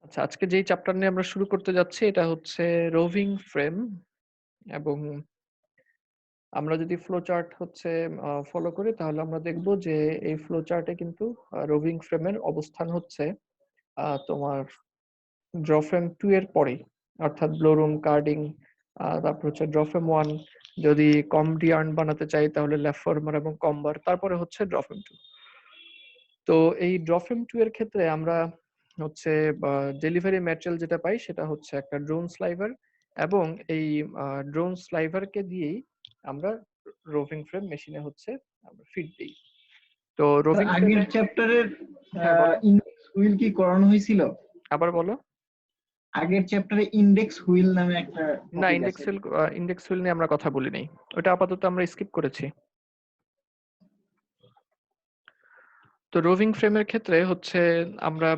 আচ্ছা, আজকে যেই চ্যাপ্টার নিয়ে আমরা শুরু করতে যাচ্ছি এটা হচ্ছে রোভিং ফ্রেম এবং আমরা যদি ফ্লো চার্ট হচ্ছে ফলো করি তাহলে আমরা দেখব যে এই ফ্লো চার্টে কিন্তু রোভিং ফ্রেমের অবস্থান হচ্ছে তোমার ড্র ফ্রেম 2 এর পরেই, অর্থাৎ ব্লোরুম কার্ডিং, তারপর হচ্ছে ড্র ফ্রেম 1 যদি কমডি আর্ন বানাতে চাই তাহলে ল্যাপ ফর্মার এবং কম্বার, তারপরে হচ্ছে ড্র ফ্রেম 2। তো এই ড্র ফ্রেম 2 এর ক্ষেত্রে আমরা হচ্ছে ডেলিভারি ম্যাটেরিয়াল যেটা পাই সেটা হচ্ছে একটা ড্রোন স্লাইভার, এবং এই ড্রোন স্লাইভারকে দিয়েই আমরা রোভিং ফ্রেম মেশিনে হচ্ছে আমরা ফিড দিই। তো রোভিং আগের ফ্রেমে চ্যাপ্টারের হ্যাঁ বলো, ইন্ডেক্স হুইল কি করানো হয়েছিল? আবার বলো। আগের চ্যাপ্টারে ইন্ডেক্স হুইল নামে একটা না, টপিক আছে। ইন্ডেক্স হুইল নিয়ে আমরা কথা বলি নাই, ওটা আপাতত আমরা স্কিপ করেছি। তো রোভিং ফ্রেমের ক্ষেত্রে হচ্ছে আমরা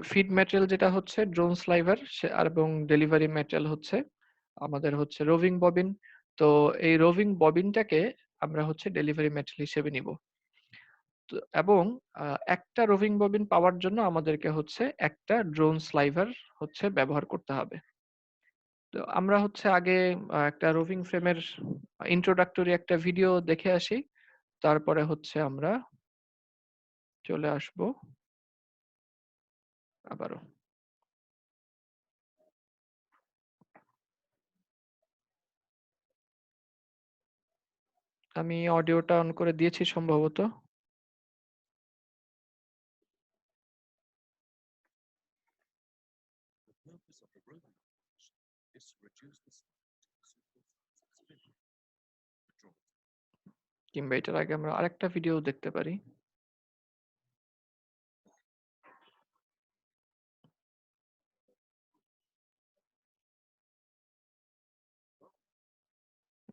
ফিড ম্যাটেরিয়াল যেটা হচ্ছে ড্রোন স্লাইভার এবং ডেলিভারি ম্যাটেরিয়াল হচ্ছে আমাদের হচ্ছে রোভিং ববিন। তো এই রোভিং ববিনটাকে আমরা হচ্ছে ডেলিভারি ম্যাটেরিয়াল হিসেবে নিব। এবং একটা রোভিং ববিন পাওয়ার জন্য আমাদেরকে হচ্ছে একটা ড্রোন স্লাইভার হচ্ছে ব্যবহার করতে হবে। তো আমরা হচ্ছে আগে একটা রোভিং ফ্রেমের ইন্ট্রোডাক্টরি একটা ভিডিও দেখে আসি, তারপরে হচ্ছে আমরা চলে আসব আবারও। আমি অডিওটা অন করে দিয়েছি সম্ভবত। কিংবা এটার আগে আমরা আরেকটা ভিডিও দেখতে পারি।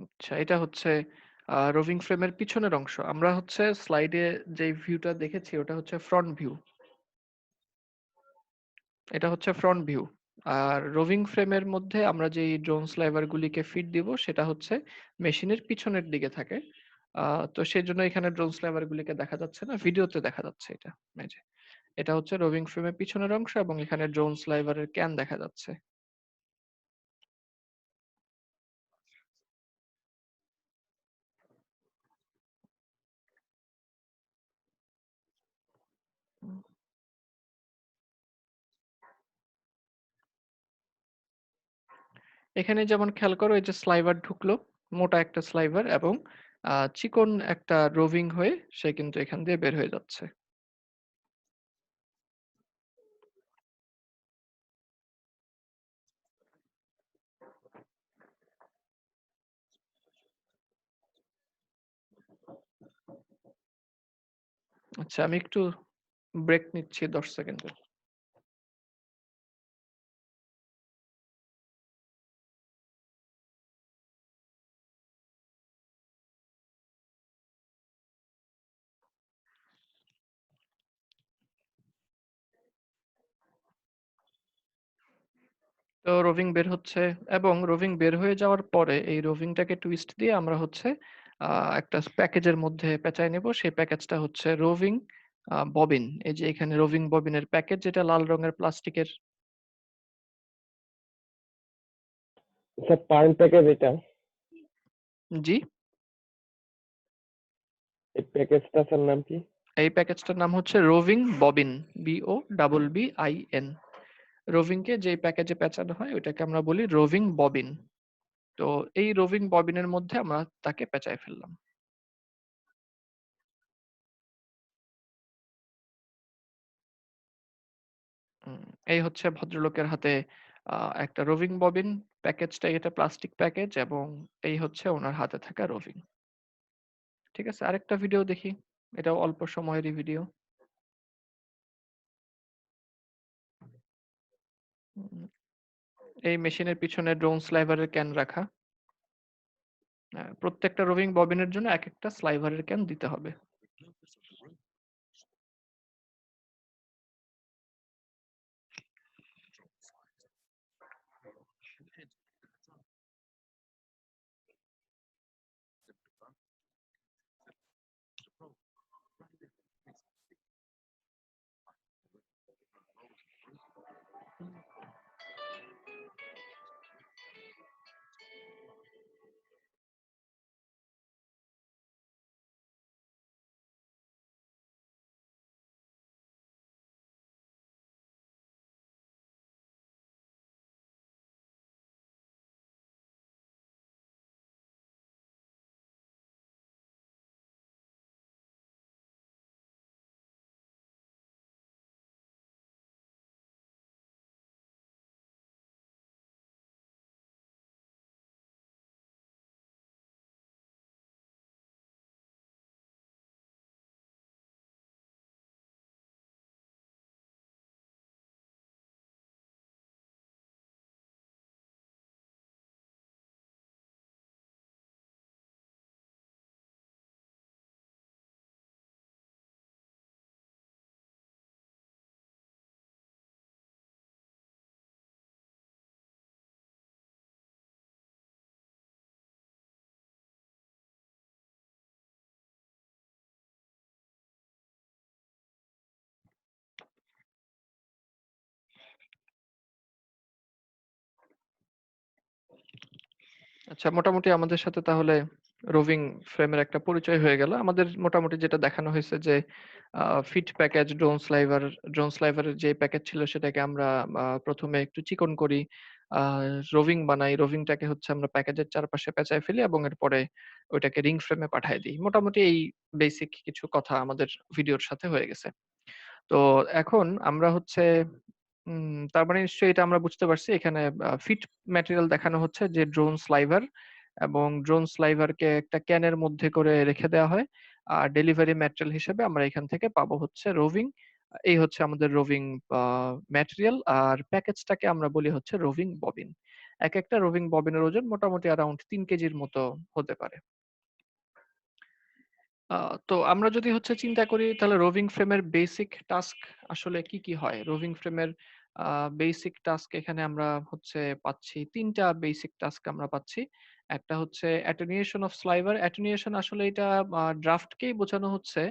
আচ্ছা, এটা হচ্ছে রোভিং ফ্রেমের পিছনের অংশ। আমরা হচ্ছে স্লাইডে যে ভিউটা দেখেছি ওটা হচ্ছে ফ্রন্ট ভিউ, এটা হচ্ছে ফ্রন্ট ভিউ। আর রোভিং ফ্রেমের মধ্যে আমরা যে ড্রোন স্লাইভার গুলিকে ফিড দিব সেটা হচ্ছে মেশিনের পিছনের দিকে থাকে। তো সেই জন্য এখানে ড্রোন স্লাইভার গুলিকে দেখা যাচ্ছে না, ভিডিওতে দেখা যাচ্ছে। এটা এই যে এটা হচ্ছে রোভিং ফ্রেমের পিছনের অংশ এবং এখানে ড্রোন স্লাইভারের ক্যান দেখা যাচ্ছে। হুম। এখানে যেমন খেয়াল করো, এই যে স্লাইভার ঢুকলো, মোটা একটা স্লাইভার, এবং চিকন একটা রোভিং হয়ে সে কিন্তু এখান দিয়ে বের হয়ে যাচ্ছে। আচ্ছা, আমি একটু ব্রেক নিচ্ছি 10 সেকেন্ডের। তো রোভিং বের হচ্ছে, এবং রোভিং বের হয়ে যাওয়ার পরে এই রোভিংটাকে টুইস্ট দিয়ে আমরা হচ্ছে একটা প্যাকেজের মধ্যে পেঁচায় নেব। সেই প্যাকেজটা হচ্ছে রোভিং ববিন। এই যে এখানে রোভিং ববিনের প্যাকেজ, যেটা লাল রঙের প্লাস্টিকের। স্যার পার্ন প্যাকেজ এটা, জি, এই প্যাকেজটা স্যার নাম কি? এই প্যাকেজটার নাম হচ্ছে রোভিং ববিন, BOBBIN। রোভিংকে যে প্যাকেজে পেঁচানো হয় ওইটাকে আমরা বলি রোভিং ববিন। তো এই রোভিং ববিনের মধ্যে আমরা তাকে পেঁচায় ফেললাম। এই হচ্ছে ভদ্রলোকের হাতে একটা রোভিং ববিন। প্যাকেজটা এটা প্লাস্টিক প্যাকেজ, এবং এই হচ্ছে ওনার হাতে থাকা রোভিং। ঠিক আছে, আরেকটা ভিডিও দেখি, এটাও অল্প সময়েরই ভিডিও। এই মেশিনের পিছনে ড্রোন স্লাইভারের ক্যান রাখা। প্রত্যেকটা রোভিং ববিনের জন্য এক একটা স্লাইভারের ক্যান দিতে হবে। আচ্ছা, মোটামুটি আমাদের সাথে তাহলে রোভিং ফ্রেমের একটা পরিচয় হয়ে গেল। আমাদের মোটামুটি যেটা দেখানো হয়েছে যে ফিট প্যাকেজ ড্রোন স্লাইভারের যে প্যাকেজ ছিল সেটাকে আমরা ১ম এ একটু চিকন করি। আ রোভিং বানাই। রোভিংটাকে হচ্ছে আমরা প্যাকেজের চারপাশে পেঁচায় ফেলি এবং এরপরে ওইটাকে রিং ফ্রেমে পাঠায় দিই। মোটামুটি এই বেসিক কিছু কথা আমাদের ভিডিওর সাথে হয়ে গেছে। তো এখন আমরা হচ্ছে তার মানে নিশ্চয়ই এটা আমরা বুঝতে পারছি এখানে ফিট ম্যাটেরিয়াল দেখানো হচ্ছে যে ড্রোন স্লাইভার এবং ড্রোন স্লাইভারকে একটা ক্যানের মধ্যে করে রেখে দেওয়া হয়। আর ডেলিভারি ম্যাটেরিয়াল হিসেবে আমরা এখান থেকে পাবো হচ্ছে রোভিং। এই হচ্ছে আমাদের রোভিং আ ম্যাটেরিয়াল আর প্যাকেজটাকে আমরা বলি হচ্ছে রোভিং ববিন। একেকটা রোভিং ববিনের ওজন মোটামুটি অ্যারাউন্ড ৩ কেজির মতো হতে পারে। আ তো আমরা যদি হচ্ছে চিন্তা করি তাহলে রোভিং ফ্রেমের বেসিক টাস্ক আসলে কি, কি হয়? রোভিং ফ্রেমের আ বেসিক টাস্ক এখানে আমরা হচ্ছে পাচ্ছি ৩ টা বেসিক টাস্ক আমরা পাচ্ছি। একটা হচ্ছে attenuation of sliver. attenuation আসলে এটা ড্রাফট কেই বোঝানো হচ্ছে।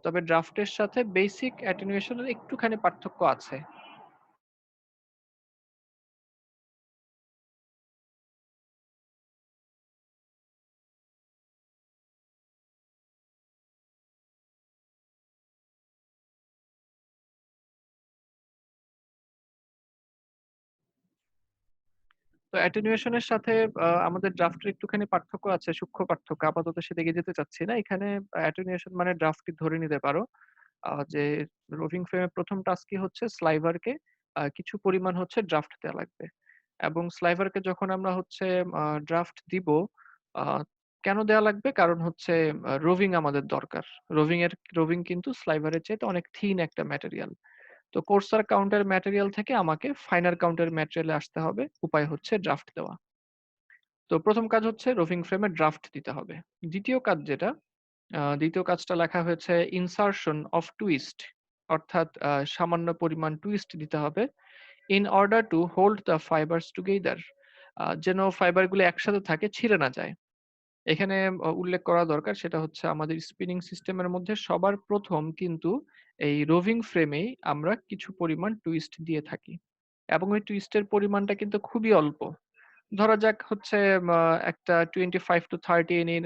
তবে ড্রাফটের সাথে বেসিক attenuation এর একটুখানি পার্থক্য আছে। তো অ্যাটেনুয়েশন এর সাথে আমাদের ড্রাফটের একটুখানি পার্থক্য আছে, সূক্ষ্ম পার্থক্য। আপাতত সেদিকে যেতে চাচ্ছি না। এখানে অ্যাটেনুয়েশন মানে ড্রাফটই ধরে নিতে পারো। যে রোভিং ফ্রেমের ১ম টাস্কই হচ্ছে স্লাইভারকে কিছু পরিমাণ হচ্ছে ড্রাফট দেয়া লাগবে। এবং স্লাইভারকে যখন আমরা হচ্ছে ড্রাফট দিব, আ কেন দেয়া লাগবে? কারণ হচ্ছে রোভিং আমাদের দরকার। রোভিং কিন্তু স্লাইভারের চাইতে অনেক থিন একটা ম্যাটেরিয়াল। তো কোর্সার কাউন্টের ম্যাটেরিয়াল থেকে আমাকে ফাইনার কাউন্টের ম্যাটেরিয়ালে আসতে হবে। উপায় হচ্ছে ড্রাফট দেওয়া। তো ১ম কাজ হচ্ছে রোভিং ফ্রেমে ড্রাফট দিতে হবে। ২য় কাজ যেটা, ২য় কাজটা লেখা হয়েছে ইনসারশন অফ টুইস্ট। অর্থাৎ সামান্য পরিমাণ টুইস্ট দিতে হবে। In order to hold the fibres together. যেন ফাইবার গুলো একসাথে থাকে, ছিঁড়ে না যায়। এখানে উল্লেখ করা দরকার সেটা হচ্ছে আমাদের স্পিনিং সিস্টেমের মধ্যে সবার ১ম কিন্তু এই রোভিং ফ্রেমেই আমরা কিছু পরিমাণ টুইস্ট দিয়ে থাকি। এবং ওই টুইস্টের পরিমাণটা কিন্তু খুবই অল্প। ধরা যাক হচ্ছে একটা 25 to 30 এর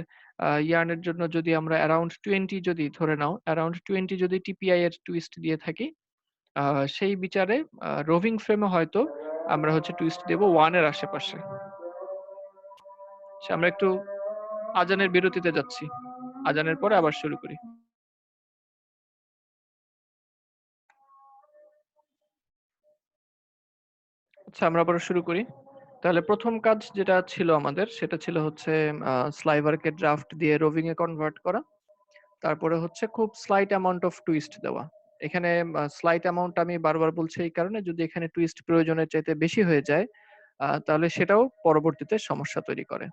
ইয়ার্ন এর জন্য যদি আমরা অ্যারাউন্ড 20 যদি ধরে নাও, অ্যারাউন্ড 20 যদি টিপিআই এর টুইস্ট দিয়ে থাকি, আ সেই বিচারে রোভিং ফ্রেমে হয়তো আমরা হচ্ছে টুইস্ট দেব 1 এর আশেপাশে। আমরা একটু আজানের বিরতিতে যাচ্ছি। আজানের পরে আবার শুরু করি। আচ্ছা, আমরা আবারও শুরু করি। তাহলে ১ম কাজ যেটা ছিল আমাদের সেটা ছিল হচ্ছে স্লাইভারকে ড্রাফট দিয়ে রোভিং এ কনভার্ট করা। তারপরে হচ্ছে খুব স্লাইট অ্যামাউন্ট অফ টুইস্ট দেওয়া। এখানে স্লাইট অ্যামাউন্ট আমি বারবার বলছি এই কারণে যদি এখানে টুইস্ট প্রয়োজনের চাইতে বেশি হয়ে যায়, তাহলে সেটাও পরবর্তীতে সমস্যা তৈরি করে।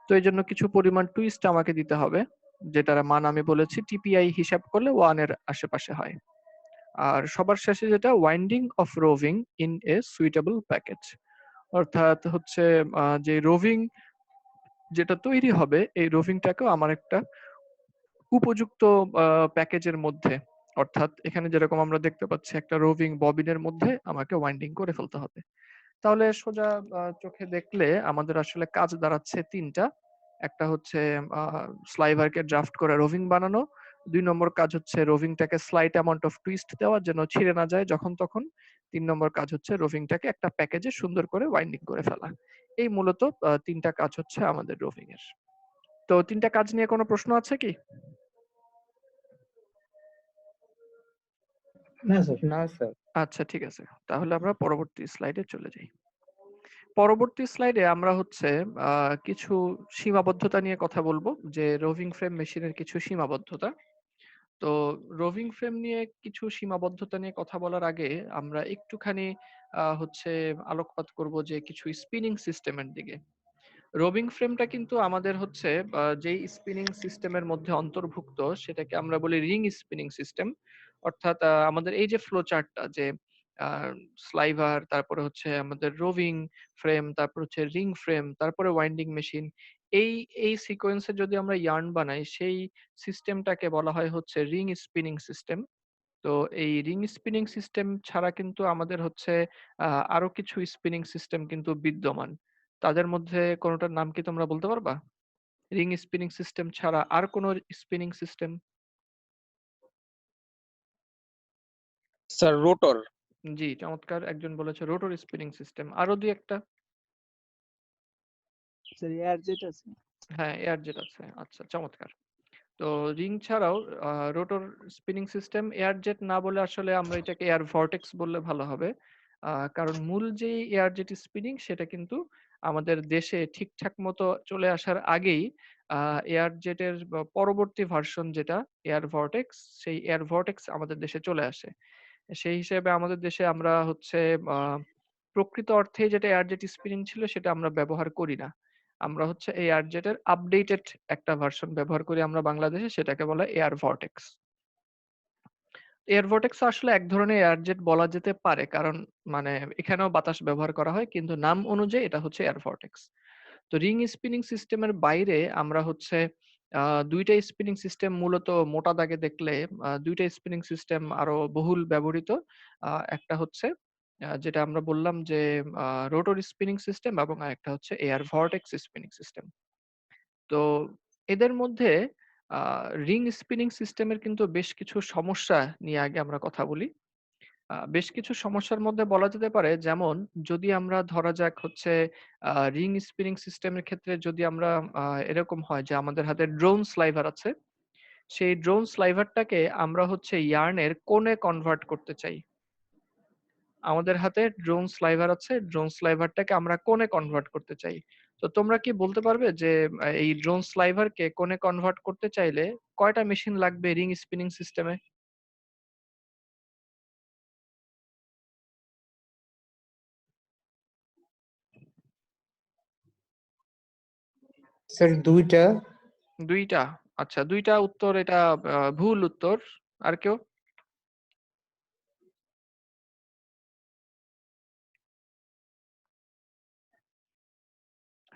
তো এইজন্য কিছু পরিমাণ টুইস্ট আমাকে দিতে হবে। যেটার মান আমি বলেছি টিপিআই হিসাব করলে 1 এর আশেপাশে হয়। আর সবার শেষে যেটা winding of roving in a suitable package. অর্থাৎ হচ্ছে যে রোভিং যেটা তৈরি হবে এই রোভিংটাকেও আমার একটা উপযুক্ত আ প্যাকেজের মধ্যে, অর্থাৎ এখানে যেরকম আমরা দেখতে পাচ্ছি একটা রোভিং ববিনের মধ্যে আমাকে ওয়াইন্ডিং করে ফেলতে হবে। তাহলে সোজা চোখে দেখলে আমাদের আসলে কাজ দাঁড়াচ্ছে ৩ টা। একটা হচ্ছে আ স্লাইভারকে ড্রাফট করে রোভিং বানানো। ২ নম্বর কাজ হচ্ছে রোভিংটাকে স্লাইট অ্যামাউন্ট অফ টুইস্ট দেওয়া যেন ছিঁড়ে না যায় যখন তখন। ৩ নম্বর কাজ হচ্ছে রোভিংটাকে একটা প্যাকেজে সুন্দর করে ওয়াইন্ডিং করে ফেলা। এই মূলত ৩ টা কাজ হচ্ছে আমাদের রোভিং এর। তো ৩ টা কাজ নিয়ে কোনো প্রশ্ন আছে কি? না স্যার। না স্যার। আচ্ছা, ঠিক আছে। তাহলে আমরা পরবর্তী স্লাইডে চলে যাই। পরবর্তী স্লাইডে আমরা হচ্ছে কিছু সীমাবদ্ধতা নিয়ে কথা বলবো যে রোভিং ফ্রেম মেশিনের কিছু সীমাবদ্ধতা। তো রোভিং ফ্রেম নিয়ে কিছু সীমাবদ্ধতা নিয়ে কথা বলার আগে আমরা একটুখানি হচ্ছে আলোকপাত করব যে কিছু স্পিনিং সিস্টেমের দিকে। রোভিং ফ্রেমটা কিন্তু আমাদের হচ্ছে যেই স্পিনিং সিস্টেমের মধ্যে অন্তর্ভুক্ত সেটাকে আমরা বলি রিং স্পিনিং সিস্টেম। অর্থাৎ আমাদের এই যে ফ্লো চার্টটা যে আ স্লাইভার, তারপরে হচ্ছে আমাদের রোভিং ফ্রেম, তারপর হচ্ছে রিং ফ্রেম, তারপরে ওয়াইন্ডিং মেশিন। এই এই সিকোয়েন্স এ যদি আমরা ইয়ার্ন বানাই সেই সিস্টেমটাকে বলা হয় হচ্ছে রিং স্পিনিং সিস্টেম। তো এই রিং স্পিনিং সিস্টেম ছাড়া কিন্তু আমাদের হচ্ছে আরো কিছু স্পিনিং সিস্টেম কিন্তু বিদ্যমান। তাদের মধ্যে কোনোটার নাম কি তোমরা বলতে পারবা? রিং স্পিনিং সিস্টেম ছাড়া আর কোনো স্পিনিং সিস্টেম? Sir rotor. জি, চমৎকার, একজন বলেছে রোটর স্পিনিং সিস্টেম। আরো দুই একটা? স্যার এয়ারজেট আছে। হ্যাঁ, এয়ারজেট আছে। আচ্ছা, চমৎকার। তো রিং ছাড়াও রোটর স্পিনিং সিস্টেম, এয়ারজেট না বলে আসলে আমরা এটাকে এয়ার ভর্টেক্স বললে ভালো হবে। কারণ মূল যেই এয়ারজেট স্পিনিং সেটা কিন্তু আমাদের দেশে ঠিকঠাক মতো চলে আসার আগেই এয়ারজেটের পরবর্তী ভার্সন যেটা এয়ার ভর্টেক্স, সেই এয়ার ভর্টেক্স আমাদের দেশে চলে আসে। সেই হিসেবে আমাদের দেশে আমরা হচ্ছে প্রকৃত অর্থে যেটা এয়ারজেট স্পিনিং ছিল সেটা আমরা ব্যবহার করি না। আমরা হচ্ছে এই এয়ারজেটের আপডেটেড একটা ভার্সন ব্যবহার করি আমরা বাংলাদেশে, সেটাকে বলে এয়ার ভর্টেক্স। এয়ার ভর্টেক্স আসলে এক ধরনের এয়ারজেট বলা যেতে পারে, কারণ মানে এখানেও বাতাস ব্যবহার করা হয়, কিন্তু নাম অনুযায়ী এটা হচ্ছে এয়ার ভর্টেক্স। তো রিং স্পিনিং সিস্টেমের বাইরে আমরা হচ্ছে দুইটা স্পিনিং সিস্টেম মূলত মোটা দাগে দেখলে দুইটা স্পিনিং সিস্টেম আরো বহুল ব্যবহৃত। একটা হচ্ছে যেটা আমরা বললাম যে রোটর স্পিনিং সিস্টেম, এবং আরেকটা হচ্ছে এয়ার ভর্টেক্স স্পিনিং সিস্টেম। তো এদের মধ্যে রিং স্পিনিং সিস্টেমের কিন্তু বেশ কিছু সমস্যা নিয়ে আগে আমরা কথা বলি। বেশ কিছু সমস্যার মধ্যে বলা যেতে পারে, যেমন যদি আমরা ধরা যাক হচ্ছে রিং স্পিনিং সিস্টেমের ক্ষেত্রে যদি আমরা এরকম হয় যে আমাদের হাতে ড্রোন স্লাইভার আছে, সেই ড্রোন স্লাইভারটাকে আমরা হচ্ছে ইয়ার্নের কোণে কনভার্ট করতে চাই। আমাদের হাতে ড্রোন স্লাইভার আছে, ড্রোন স্লাইভারটাকে আমরা কোণে কনভার্ট করতে চাই। তো তোমরা কি বলতে পারবে যে এই ড্রোন স্লাইভারকে কোণে কনভার্ট করতে চাইলে কয়টা মেশিন লাগবে রিং স্পিনিং সিস্টেমে? স্যার দুইটা। দুইটা? আচ্ছা, দুইটা উত্তর, এটা ভুল উত্তর। আর কেউ?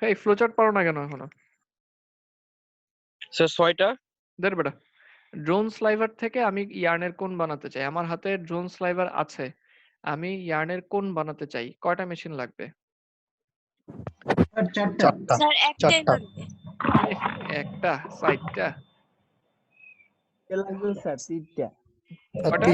এই ফ্লোচার্ট পারো না কেন এখনো? স্যার 6টা। দেড় বেটা, ড্রোন স্লাইভার থেকে আমি ইয়ার্নের কোণ বানাতে চাই, আমার হাতে ড্রোন স্লাইভার আছে, আমি ইয়ার্নের কোণ বানাতে চাই, কয়টা মেশিন লাগবে? স্যার চারটা। চারটা। স্যার একটাই চারটা। লাগবে। একটা? সাইডটা? লাগবে স্যার তিনটা। কয়টা?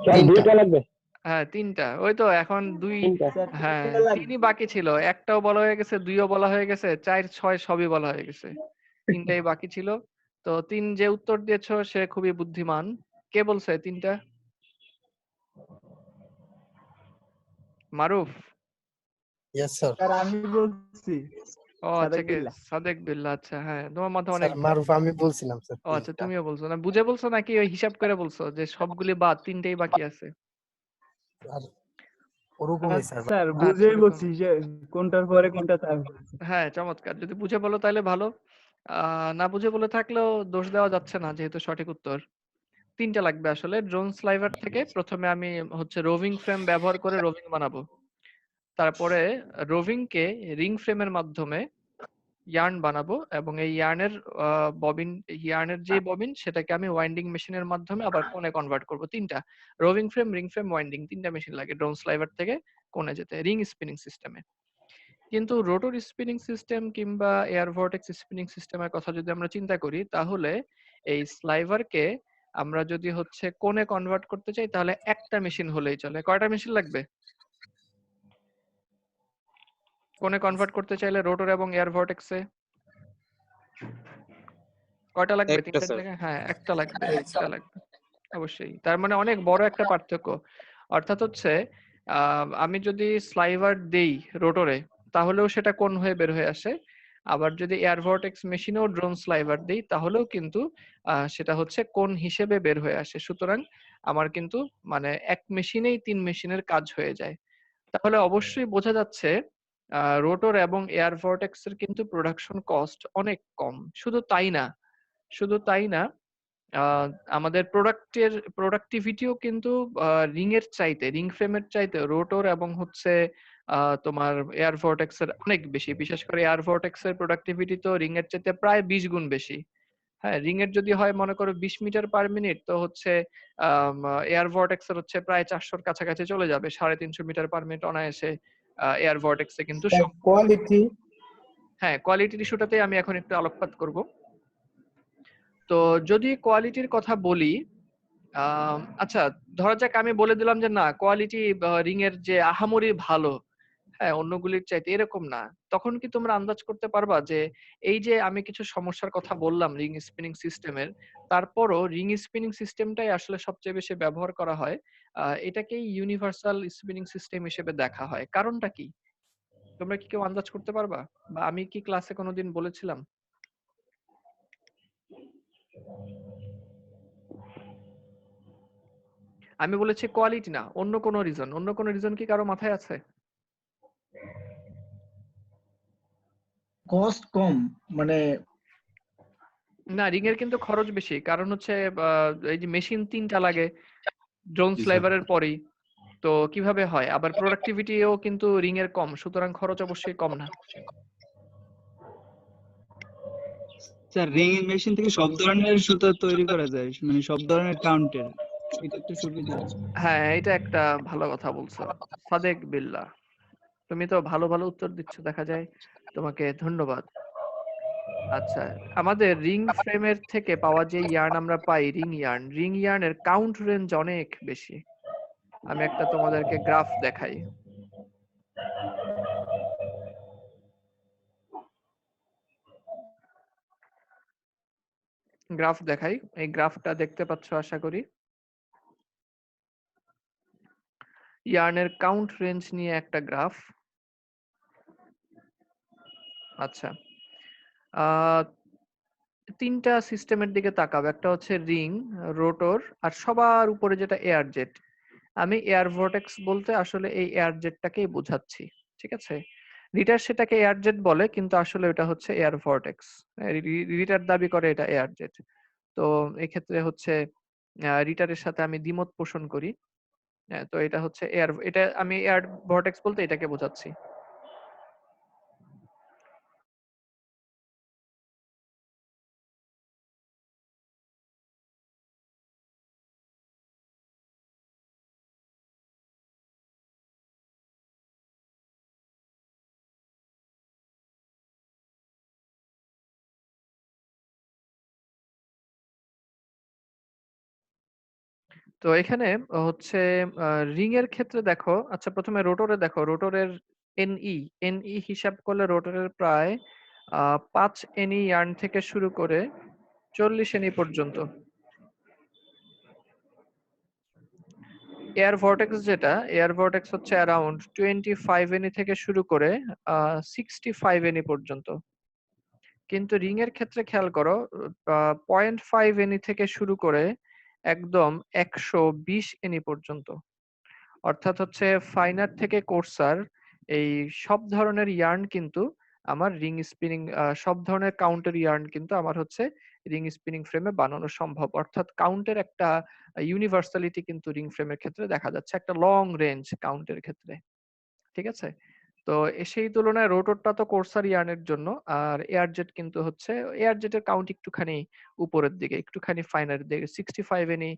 স্যার তিনটা। দুইটা লাগবে। হ্যাঁ, তিনটা। ওই তো এখন দুই। তিনটা। স্যার হ্যাঁ, তিনটা লাগবে। তিনই বাকি ছিল। একটাও বলা হয়ে গেছে, দুইও বলা হয়ে গেছে, 4, 6 সবই বলা হয়ে গেছে। তিনটাই বাকি ছিল। তো তিন যে উত্তর দিয়েছো সে খুবই বুদ্ধিমান। কে বলছে তিনটা? মারুফ? Yes sir. স্যার আমি বলছি। ও আচ্ছা, সাদেক কে? বিল্লাহ। সাদেক বিল্লাহ। আচ্ছা, হ্যাঁ, তোমার মাথায় স্যার অনেক। মারুফ আমি বলছিলাম স্যার ও আচ্ছা, তিনটা। তুমিও বলছো না, বুঝে বলছো নাকি ওই হিসাব করে বলছো যে সবগুলি বাদ, তিনটেই বাকি আছে? আর ওরকমই স্যার। স্যার আচ্ছা, বুঝেই ওরকম। বলছি যে কোনটার পরে কোনটা তার। হ্যাঁ, চমৎকার। যদি বুঝে বলো তাহলে ভালো। না বুঝে বলে থাকলেও দোষ দেওয়া যাচ্ছে না, যেহেতু সঠিক উত্তর। তিনটা লাগবে আসলে। ড্রোন স্লাইভার থেকে প্রথমে আমি হচ্ছে রোভিং ফ্রেম ব্যবহার করে রোভিং বানাবো। তারপরে রোভিং কে রিং ফ্রেমের মাধ্যমে ইয়ার্ন বানাবো, এবং এই ইয়ার্নের ববিন, ইয়ার্নের যে ববিন সেটাকে আমি ওয়াইন্ডিং মেশিনের মাধ্যমে আবার কোণে কনভার্ট করব। তিনটা, roving frame, ring frame, winding, তিনটা মেশিন লাগে ড্রোন স্লাইভার থেকে কোণে যেতে রিং স্পিনিং সিস্টেমে। কিন্তু রোটর স্পিনিং সিস্টেম কিংবা এয়ার ভর্টেক্স স্পিনিং সিস্টেমের কথা যদি আমরা চিন্তা করি, তাহলে এই স্লাইভারকে আমরা যদি হচ্ছে কোণে কনভার্ট করতে চাই, তাহলে একটা মেশিন হলেই চলে। কয়টা মেশিন লাগবে কোণে কনভার্ট করতে চাইলে রোটর এবং এয়ার ভর্টেক্সে? কয়টা লাগবে? একটা তিনটার স্যার। জায়গায় হ্যাঁ একটা লাগবে, একটা লাগবে অবশ্যই। তার মানে অনেক বড় একটা পার্থক্য। অর্থাৎ হচ্ছে আমি যদি স্লাইভার দেই রোটরে, তাহলেও সেটা কোণ হয়ে বের হয়ে আসে। আবার যদি এয়ার ভর্টেক্স মেশিনেও ড্রোন স্লাইভার দেই, তাহলেও কিন্তু সেটা হচ্ছে কোণ হিসেবে বের হয়ে আসে। সুতরাং আমার কিন্তু মানে এক মেশিনেই 3 মেশিনের কাজ হয়ে যায়। তাহলে অবশ্যই বোঝা যাচ্ছে রোটর এবং এয়ার ভর্টেক্স এর কিন্তু প্রোডাকশন কস্ট অনেক কম। শুধু তাই না, শুধু তাই না, আমাদের প্রোডাক্টের প্রোডাক্টিভিটিও কিন্তু রিং এর চাইতে, রিং ফ্রেমের চাইতে রোটর এবং হচ্ছে তোমার এয়ার ভর্টেক্স এর অনেক বেশি। বিশেষ করে এয়ার ভর্টেক্স এর প্রোডাক্টিভিটি তো রিং এর চাইতে প্রায় 20 গুণ বেশি। হ্যাঁ, রিং এর যদি হয় মনে করো 20 মিটার পার মিনিট, তো হচ্ছে এয়ার ভর্টেক্স এর হচ্ছে প্রায় 400-র কাছাকাছি চলে যাবে, 350 মিটার পার মিনিট অনায়াসে এয়ার ভর্টেক্সে কিন্তু কোয়ালিটি হ্যাঁ, কোয়ালিটির ইস্যুটাতে আমি এখন একটু আলোকপাত করব। তো যদি কোয়ালিটির কথা বলি, আচ্ছা ধরা যাক আমি বলে দিলাম যে না কোয়ালিটি রিং এর যে আহামরি ভালো, হ্যাঁ অন্যগুলির চাইতে এরকম না, তখন কি তোমরা আন্দাজ করতে পারবা যে এই যে আমি কিছু সমস্যার কথা বললাম রিং স্পিনিং সিস্টেমের, তারপরও রিং স্পিনিং সিস্টেমটাই আসলে সবচেয়ে বেশি ব্যবহার করা হয়, এটাকেই ইউনিভার্সাল স্পিনিং সিস্টেম হিসেবে দেখা হয়, কারণটা কি? তোমরা কি কেউ আন্দাজ করতে পারবা, বা আমি কি ক্লাসে কোনোদিন বলেছিলাম? আমি বলেছি কোয়ালিটি না, অন্য কোনো রিজন, অন্য কোনো রিজন কি কারো মাথায় আছে? কস্ট কম, মানে না, রিং এর কিন্তু খরচ বেশি, কারণ হচ্ছে এই যে মেশিন 3টা লাগে জোনস লেবারের পরেই, তো কিভাবে হয়? আবার প্রোডাক্টিভিটিও কিন্তু রিং এর কম, সুতরাং খরচ অবশ্যই কম না। স্যার রিং মেশিন থেকে সব ধরনের সুতা তৈরি করা যায়, মানে সব ধরনের কাউন্টের, এটা একটু সুবিধা। হ্যাঁ, এটা একটা ভালো কথা বলছো সাদেক বিল্লাহ, তুমি তো ভালো ভালো উত্তর দিচ্ছ দেখা যায়, তোমাকে ধন্যবাদ। আচ্ছা, আমাদের রিং ফ্রেমের থেকে পাওয়া যে ইয়ার্ন আমরা পাই রিং ইয়ার্নের কাউন্ট রেঞ্জ অনেক বেশি। আমি একটা তোমাদেরকে গ্রাফ দেখাই। গ্রাফ দেখাই, এই গ্রাফটা দেখতে পাচ্ছ আশা করি। ইয়ার্নের কাউন্ট রেঞ্জ নিয়ে একটা গ্রাফ। আচ্ছা, আহ 3টা সিস্টেমের দিকে তাকাও, একটা হচ্ছে রিং, রোটর, আর সবার উপরে যেটা এয়ার জেট। আমি এয়ার ভর্টেক্স বলতে আসলে এই এয়ার জেটটাকেই বোঝাচ্ছি, ঠিক আছে? রিটার সেটাকে এয়ার জেট বলে, কিন্তু আসলে এটা হচ্ছে এয়ার ভর্টেক্স। রিটার দাবি করে এটা এয়ার জেট। তো এক্ষেত্রে হচ্ছে রিটারের সাথে আমি দ্বিমত পোষণ করি। তো এটা হচ্ছে এটা আমি এয়ার ভর্টেক্স বলতে এটাকে বোঝাচ্ছি। তো এখানে হচ্ছে রিং এর ক্ষেত্রে দেখো, আচ্ছা প্রথমে রোটরে দেখো, রোটরের এনই এনই হিসাব করলে রোটরের প্রায় 5 এনই ইয়ার্ন থেকে শুরু করে 40 এনই পর্যন্ত। এয়ার ভর্টেক্স যেটা, এয়ার ভর্টেক্স হচ্ছে অ্যারাউন্ড 25 এনই থেকে শুরু করে 65 এনই পর্যন্ত। কিন্তু রিং এর ক্ষেত্রে খেয়াল করো, 0.5 এনই থেকে শুরু করে একদম 120 এনই পর্যন্ত। অর্থাৎ হচ্ছে ফাইনার থেকে কোর্সার এই সব ধরনের ইয়ার্ন কিন্তু আমার রিং স্পিনিং, সব ধরনের কাউন্টের ইয়ার্ন কিন্তু আমার হচ্ছে রিং স্পিনিং ফ্রেমে বানানো সম্ভব। অর্থাৎ কাউন্টের একটা ইউনিভার্সালিটি কিন্তু রিং ফ্রেমের ক্ষেত্রে দেখা যাচ্ছে, একটা লং রেঞ্জ কাউন্টের ক্ষেত্রে, ঠিক আছে? তো সেই তুলনায় রোটরটা তো কোর্সার ইয়ার্নের জন্য, আর এয়ার জেট কিন্তু হচ্ছে এয়ার জেটের কাউন্ট একটুখানি উপরের দিকে, একটুখানি ফাইনারি দিকে, 65 এনি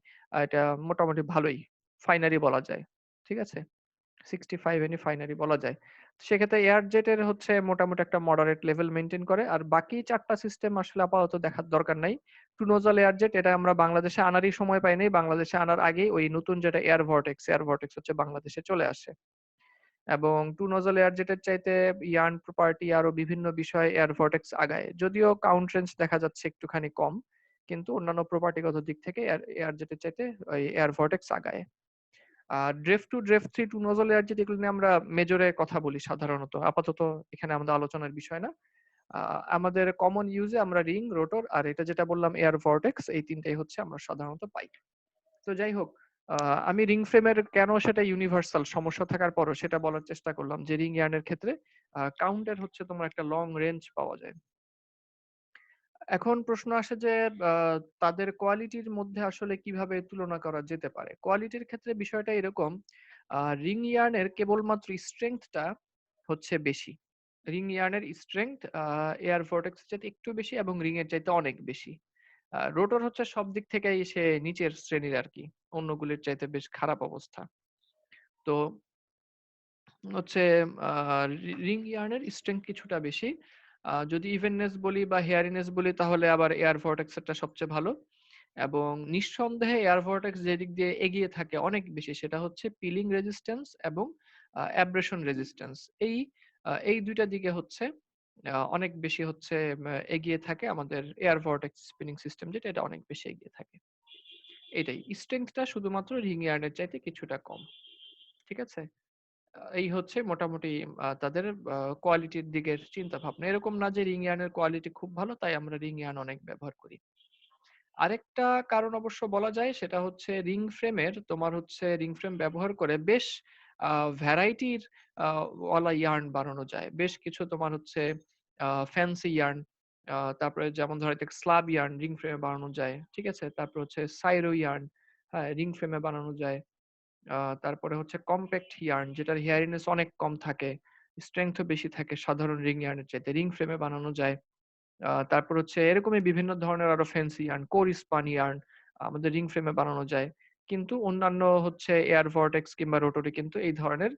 এটা মোটামুটি ভালোই ফাইনারি বলা যায়, ঠিক আছে? 65 এনি ফাইনারি বলা যায়। সেক্ষেত্রে এয়ার জেটের হচ্ছে মোটামুটি একটা মডারেট লেভেল মেনটেন করে, আর বাকি 4টা সিস্টেম আসলে আপাতত দেখার দরকার নাই। টু নোজল এয়ার জেট এটা আমরা বাংলাদেশে আনারই সময় পাই নাই, বাংলাদেশে আনার আগেই ওই নতুন যেটা এয়ার ভর্টেক্স হচ্ছে বাংলাদেশে চলে আসে। এবং টু নোজল এয়ার জেটের চাইতে ইয়ার্ন প্রপার্টি আরো বিভিন্ন বিষয়ে এয়ার ভর্টেক্স আগায়, যদিও কাউন্ট রেঞ্জ দেখা যাচ্ছে একটুখানি কম, কিন্তু অন্যান্য প্রপার্টিগত দিক থেকে এয়ার জেটের চাইতে ওই এয়ার ভর্টেক্স আগায়। আর DREF two DREF 3 to nozzle air jet এগুলো নিয়ে আমরা মেজরে কথা বলি সাধারণত, আপাতত এখানে আমাদের আলোচনার বিষয় না। আমাদের কমন ইউজে আমরা রিং, রোটর আর এটা যেটা বললাম এয়ার ভর্টেক্স, এই 3টাই হচ্ছে আমরা সাধারণত পাই। তো যাই হোক, আমি রিং ফ্রেমের কেন সেটা ইউনিভার্সাল সমস্যা থাকার পরও সেটা বলার চেষ্টা করলাম যে রিং ইয়ার্নের ক্ষেত্রে কাউন্টের হচ্ছে তোমার একটা লং রেঞ্জ পাওয়া যায়। এখন প্রশ্ন আসে যে তাদের কোয়ালিটির মধ্যে আসলে কিভাবে তুলনা করা যেতে পারে। কোয়ালিটির ক্ষেত্রে বিষয়টা এরকম, রিং ইয়ার্নের কেবলমাত্র স্ট্রেংথটা হচ্ছে বেশি। রিং ইয়ার্নের স্ট্রেংথ এয়ার ভর্টেক্স চাইতে একটু বেশি এবং রিং এর চাইতে অনেক বেশি। রোটর হচ্ছে সব দিক থেকেই সে নিচের শ্রেণীর আর কি, অন্যগুলির চাইতে বেশ খারাপ অবস্থা। তো হচ্ছে রিং ইয়ার্নের স্ট্রেংথ কিছুটা বেশি। যদি ইভেননেস বলি বা হেয়ারিনেস বলি তাহলে আবার এয়ার ভর্টেক্সেরটা সবচেয়ে ভালো। এবং নিঃসন্দেহে এয়ার ভর্টেক্স যেদিক দিয়ে এগিয়ে থাকে অনেক বেশি সেটা হচ্ছে পিলিং রেজিস্ট্যান্স এবং অ্যাব্রেশন রেজিস্ট্যান্স। এই ২ টা দিকে হচ্ছে অনেক বেশি হচ্ছে এগিয়ে থাকে আমাদের এয়ার ভর্টেক্স স্পিনিং সিস্টেম যেটা এটা অনেক বেশি এগিয়ে থাকে। এটাই। স্ট্রেংথটা শুধুমাত্র রিং ইয়ার্নের চাইতে কিছুটা কম। ঠিক আছে? এই হচ্ছে মোটামুটি তাদের কোয়ালিটির দিকের চিন্তাভাবনা। এরকম না যে রিং ইয়ার্নের কোয়ালিটি খুব ভালো তাই আমরা রিং ইয়ার্ন অনেক ব্যবহার করি। আরেকটা কারণ অবশ্য বলা যায় সেটা হচ্ছে রিং ফ্রেমের তোমার হচ্ছে রিং ফ্রেম ব্যবহার করে বেশ ভ্যারাইটির ওয়ালা ইয়ার্ন বানানো যায়। বেশ কিছু তোমার হচ্ছে ফ্যান্সি ইয়ার্ন, তারপরে যেমন ধরো স্লাব ইয়ার্ন রিং ফ্রেমে বানানো যায়। ঠিক আছে? তারপর হচ্ছে সাইরো ইয়ার্ন, হ্যাঁ, রিং ফ্রেমে বানানো যায়। তারপরে হচ্ছে কম্প্যাক্ট ইয়ার্ন যেটার হেয়ারিনেস অনেক কম থাকে, স্ট্রেংথও বেশি থাকে সাধারণ রিং ইয়ার্নের চাইতে রিং ফ্রেমে বানানো যায়। তারপর হচ্ছে এরকমই বিভিন্ন ধরনের আরো fancy yarn, core span yarn আমাদের রিং ফ্রেমে বানানো যায়। কিন্তু অন্যান্য হচ্ছে এয়ার ভর্টেক্স কিংবা রোটরে কিন্তু এই ধরনের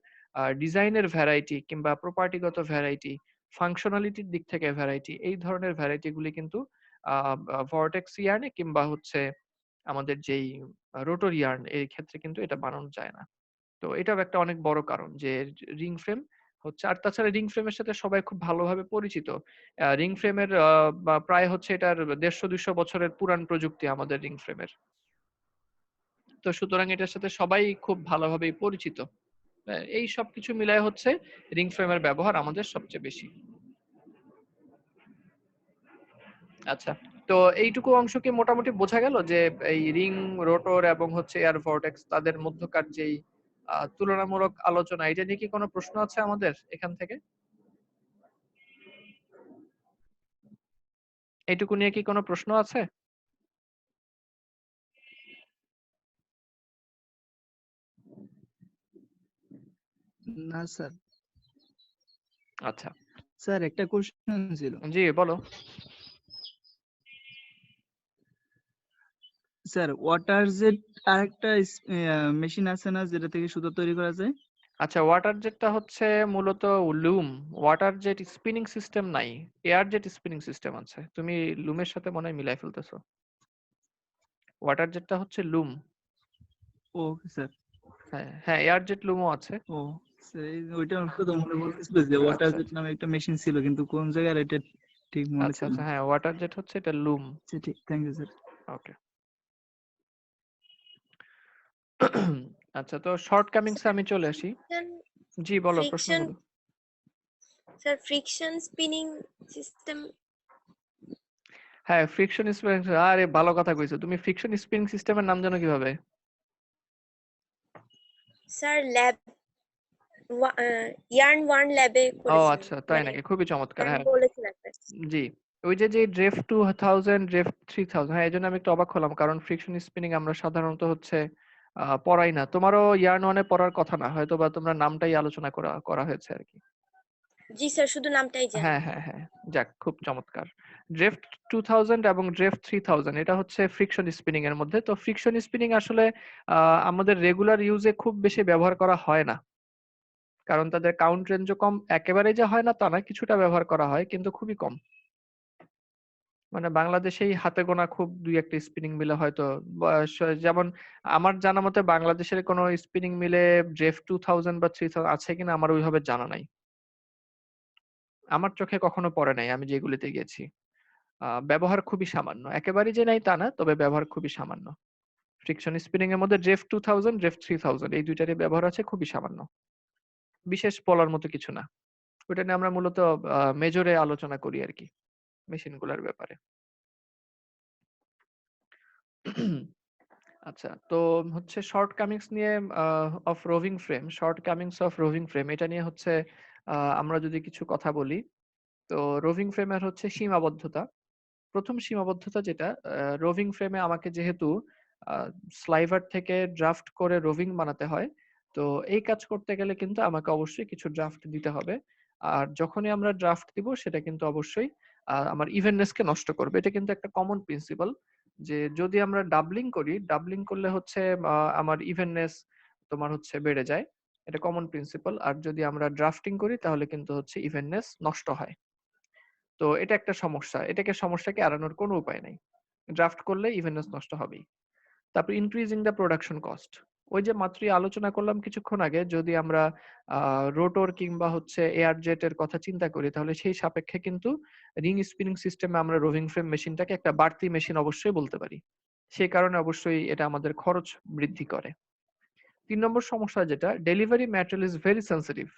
ডিজাইনের ভ্যারাইটি কিংবা প্রপার্টিগত ভ্যারাইটি, ফাংশনালিটির দিক থেকে ভ্যারাইটি, এই ধরনের ভ্যারাইটি গুলি কিন্তু ভর্টেক্স ইয়ার্নে কিংবা হচ্ছে আমাদের যেই রোটর ইয়ার্ন এই ক্ষেত্রে কিন্তু এটা বানানো যায় না। তো এটাও একটা অনেক বড় কারণ যে রিং ফ্রেম হচ্ছে। আর তাছাড়া রিং ফ্রেমের সাথে সবাই খুব ভালোভাবে পরিচিত। রিং ফ্রেমের প্রায় হচ্ছে এটার ১৫০-২০০ বছরের পুরান প্রযুক্তি আমাদের রিং ফ্রেমের। তো সুতরাং এটার সাথে সবাই খুব ভালোভাবেই পরিচিত। এই সবকিছু মিলায় হচ্ছে রিং ফ্রেমের ব্যবহার আমাদের সবচেয়ে বেশি। আচ্ছা, তো এইটুকু অংশ কি মোটামুটি বোঝা গেল যে এই রিং, রোটর এবং হচ্ছে এয়ার ভর্টেক্স তাদের মধ্যকার যেই তুলনামূলক আলোচনা, এটা নিয়ে কি কোনো প্রশ্ন আছে আমাদের এখান থেকে? এইটুকু নিয়ে কি কোনো প্রশ্ন আছে? না স্যার। আচ্ছা, স্যার একটা কোশ্চেন ছিল। জি বলো। স্যার ওয়াটার জেট আরেকটা মেশিন আছে না যেটা থেকে সুতো তৈরি করা যায়? আচ্ছা, ওয়াটার জেটটা হচ্ছে মূলত লুম। ওয়াটার জেট স্পিনিং সিস্টেম নাই, এয়ার জেট স্পিনিং সিস্টেম আছে। তুমি লুমের সাথে মনে হয় মিলাই ফেলতেছো। ওয়াটার জেটটা হচ্ছে লুম। Okay sir. হ্যাঁ হ্যাঁ, এয়ার জেট লুমও আছে। ও স্যার, ওইটা তো মনে বলতেছিল যে ওয়াটার আচ্ছা জেট নামে একটা মেশিন ছিল, কিন্তু কোন জায়গায় এটা ঠিক মনে আচ্ছা ছিল আচ্ছা, না। হ্যাঁ ওয়াটার জেট হচ্ছে এটা লুম। আচ্ছা ঠিক, থ্যাংক ইউ স্যার। ওকে। আচ্ছা, তো শর্ট কামিংস আমি চলে আসি। জি বলো, প্রশ্ন ফ্রিকশন বলো। Sir, friction spinning system. হ্যাঁ, ফ্রিকশন স্পিনিং। আরে ভালো কথা কইছো তুমি। ফ্রিকশন স্পিনিং সিস্টেমের নাম জানো কিভাবে? স্যার ল্যাব ইয়ার্ন ওয়ান ল্যাবে ও করেছিলাম, আচ্ছা, তাই মানে নাকি? খুবই চমৎকার। ম্যাম হ্যাঁ বলেছিল একটা। জি, ওই যে ড্রেফট 2000, ড্রেফট 3000, হ্যাঁ এই জন্য আমি একটু অবাক হলাম কারণ ফ্রিকশন স্পিনিং আমরা সাধারণত হচ্ছে পড়াই না। তোমারও ইয়ার্ন ওয়ানে পড়ার কথা না, হয়তো বা তোমরা নামটাই আলোচনা করা করা হয়েছে আর কি। জি স্যার, শুধু নামটাই জানি। হ্যাঁ হ্যাঁ হ্যাঁ, যাক খুব চমৎকার। ড্রেফট 2000 এবং ড্রেফট 3000 এটা হচ্ছে ফ্রিকশন স্পিনিং এর মধ্যে। তো ফ্রিকশন স্পিনিং আসলে আমাদের রেগুলার ইউজে খুব বেশি ব্যবহার করা হয় না, কারণ তাদের কাউন্ট রেঞ্জও কম। একেবারেই যে হয় না তা না, কিছুটা ব্যবহার করা হয় কিন্তু খুবই কম। মানে বাংলাদেশেই হাতে গোনা খুব দুই একটা স্পিনিং মিলে হয়তো যেমন আমার জানা মতে বাংলাদেশের কোনো স্পিনিং মিলে ড্রেফট 2000 বা 3000 আছে কিনা আমার ওইভাবে জানা নাই। আমার চোখে কখনো পড়ে নাই আমি যেগুলিতে গেছি। ব্যবহার খুবই সামান্য। একেবারেই যে নাই তা না, তবে ব্যবহার খুবই সামান্য। ফ্রিকশন স্পিনিং এর মধ্যে ড্রেফট 2000, ড্রেফট 3000 এই দুইটারই ব্যবহার আছে খুবই সামান্য। বিশেষ বলার মতো কিছু না। ওটা নিয়ে আমরা মূলত মেজরে আলোচনা করি আরকি, মেশিনগুলোর ব্যাপারে। আচ্ছা, তো হচ্ছে শর্ট কামিংস নিয়ে of roving frame, short Cummins of roving frame এটা নিয়ে হচ্ছে আমরা যদি কিছু কথা বলি, তো রোভিং ফ্রেমের হচ্ছে সীমাবদ্ধতা। প্রথম সীমাবদ্ধতা যেটা, রোভিং ফ্রেমে আমাকে যেহেতু স্লাইভার থেকে ড্রাফট করে রোভিং বানাতে হয়, তো এই কাজ করতে গেলে কিন্তু আমাকে অবশ্যই কিছু ড্রাফট দিতে হবে। আর যখনই আমরা ড্রাফট দিব সেটা কিন্তু অবশ্যই আমার ইভেননেসকে নষ্ট করবে। এটা কিন্তু একটা কমন প্রিন্সিপাল যে যদি আমরা ডাবলিং করি, ডাবলিং করলে হচ্ছে আমার ইভেননেস তোমার হচ্ছে বেড়ে যায়। এটা কমন প্রিন্সিপাল। আর যদি আমরা ড্রাফটিং করি তাহলে কিন্তু হচ্ছে ইভেননেস নষ্ট হয়। তো এটা একটা সমস্যা। সমস্যাকে এড়ানোর কোনো উপায় নাই। ড্রাফট করলে ইভেননেস নষ্ট হবেই। তারপর ইনক্রিজিং দ্য প্রোডাকশন কস্ট। ওই যে মাত্রই আলোচনা করলাম কিছুক্ষণ আগে, যদি আমরা রোটর কিংবা হচ্ছে এয়ার জেট এর কথা চিন্তা করি তাহলে সেই সাপেক্ষে কিন্তু রিং স্পিনিং সিস্টেমে আমরা রোভিং ফ্রেম মেশিনটাকে একটা বাড়তি মেশিন অবশ্যই বলতে পারি। সেই কারণে অবশ্যই এটা আমাদের খরচ বৃদ্ধি করে। ৩ নম্বর সমস্যা যেটা, delivery material is very sensitive.